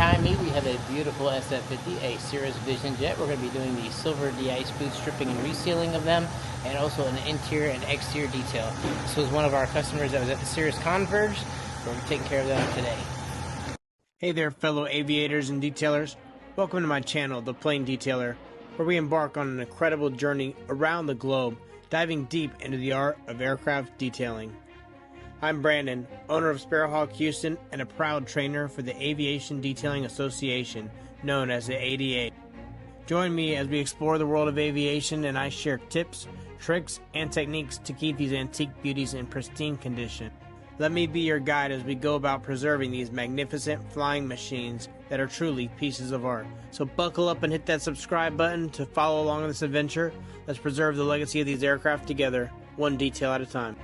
behind me we have a beautiful SF-50, a Cirrus Vision jet. We're going to be doing the silver Deice boot stripping and resealing of them, and also an interior and exterior detail. This was one of our customers that was at the Cirrus Converge. We're taking care of them today. Hey there, fellow aviators and detailers. Welcome to my channel, The Plane Detailer, where we embark on an incredible journey around the globe, diving deep into the art of aircraft detailing. I'm Brandon, owner of Sparrowhawk Houston and a proud trainer for the Aviation Detailing Association, known as the ADA. Join me as we explore the world of aviation and I share tips, tricks, and techniques to keep these antique beauties in pristine condition. Let me be your guide as we go about preserving these magnificent flying machines that are truly pieces of art. So buckle up and hit that subscribe button to follow along on this adventure. Let's preserve the legacy of these aircraft together, one detail at a time.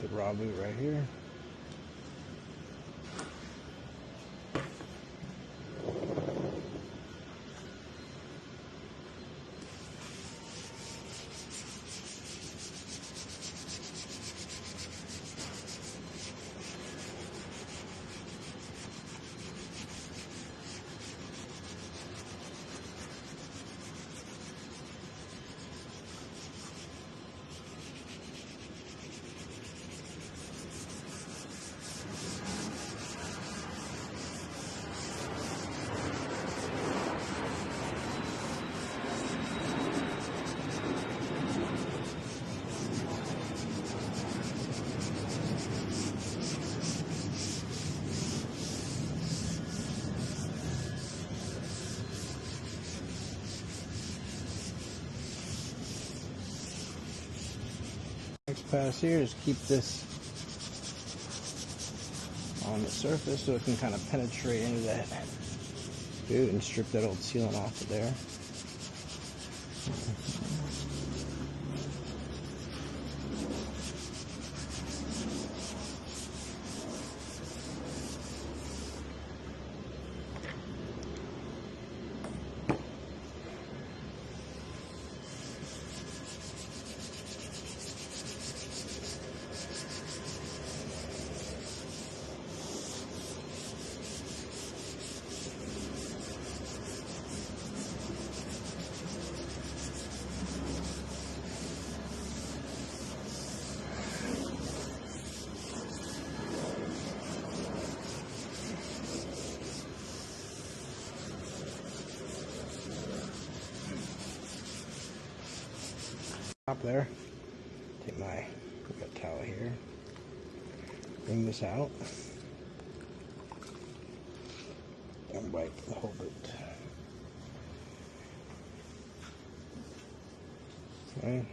The raw boot right here. Next pass here is keep this on the surface so it can kind of penetrate into that boot and strip that old sealant off of there. Top there. Take my wet towel here. Bring this out. And wipe the whole boot. Okay.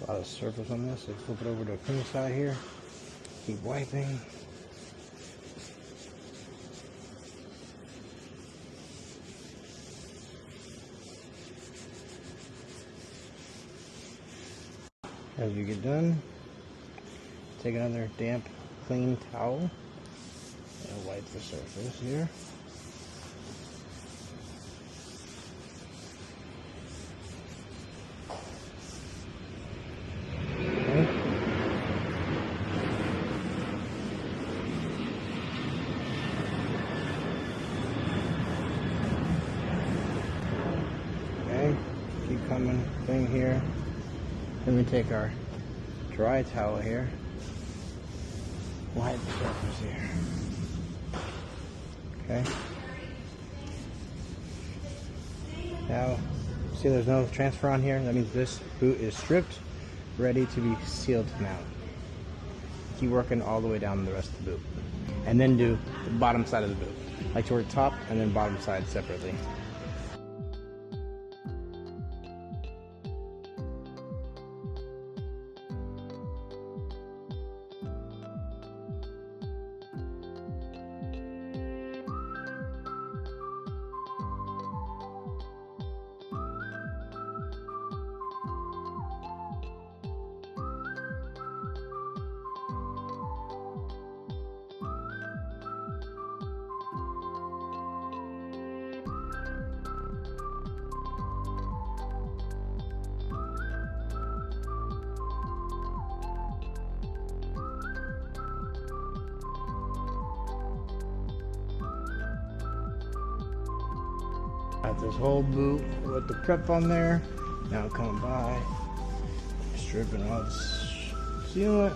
A lot of surface on this, so flip it over to a clean side here. Keep wiping. As you get done, take another damp, clean towel and wipe the surface here. Keep coming, thing here. Then we take our dry towel here, wipe the surface here. Okay. Now, see there's no transfer on here? That means this boot is stripped, ready to be sealed now. Keep working all the way down the rest of the boot. And then do the bottom side of the boot. Like to work top and then bottom side separately. Got this whole boot with the prep on there. Now coming by, stripping all this sealant.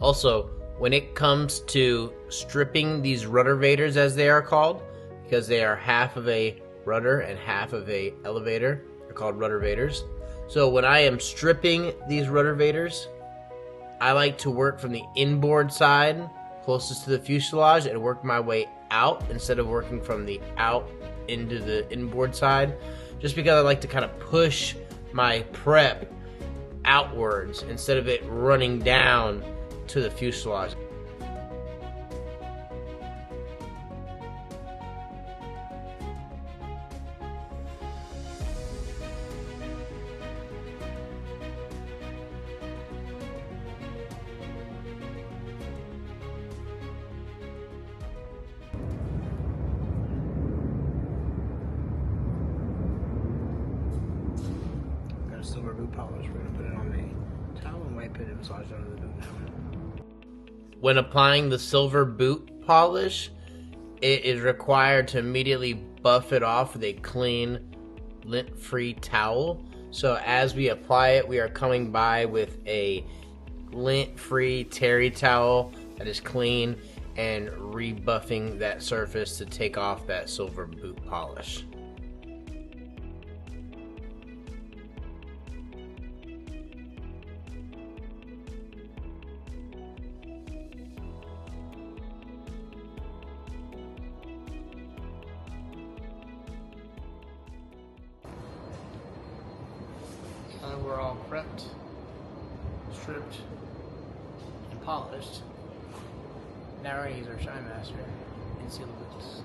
Also, when it comes to stripping these rudder vaders, as they are called, because they are half of a rudder and half of a elevator, they're called rudder vaders. So when I am stripping these rudder vaders, I like to work from the inboard side closest to the fuselage and work my way out instead of working from the out into the inboard side, just because I like to kind of push my prep outwards instead of it running down to the fuselage. Got a silver boot polish. We're gonna put it on the towel and wipe it and massage it under the boot now. When applying the silver boot polish, it is required to immediately buff it off with a clean, lint-free towel. So as we apply it, we are coming by with a lint-free terry towel that is clean and rebuffing that surface to take off that silver boot polish. We're all prepped, stripped, and polished. Now we're going to use our Shine Master and seal the boots.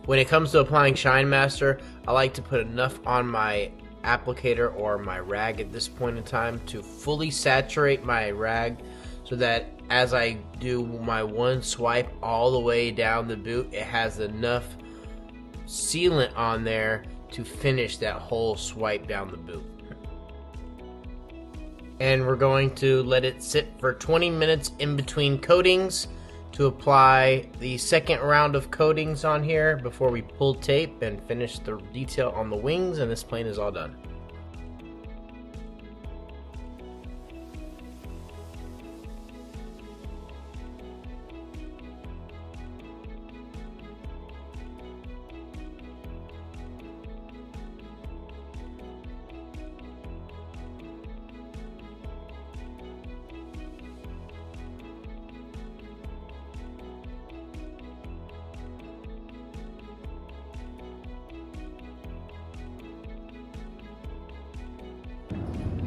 When it comes to applying Shine Master, I like to put enough on my applicator or my rag at this point in time to fully saturate my rag so that as I do my one swipe all the way down the boot, it has enough sealant on there to finish that whole swipe down the boot. And we're going to let it sit for 20 minutes in between coatings to apply the second round of coatings on here before we pull tape and finish the detail on the wings, and this plane is all done.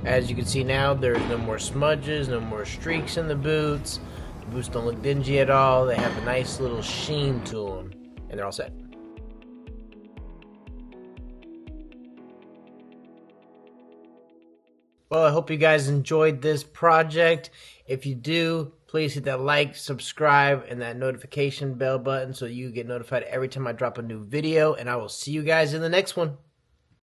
As you can see now, there's no more smudges, no more streaks in the boots. The boots don't look dingy at all. They have a nice little sheen to them, and they're all set. Well, I hope you guys enjoyed this project. If you do, please hit that like, subscribe, and that notification bell button so you get notified every time I drop a new video, and I will see you guys in the next one.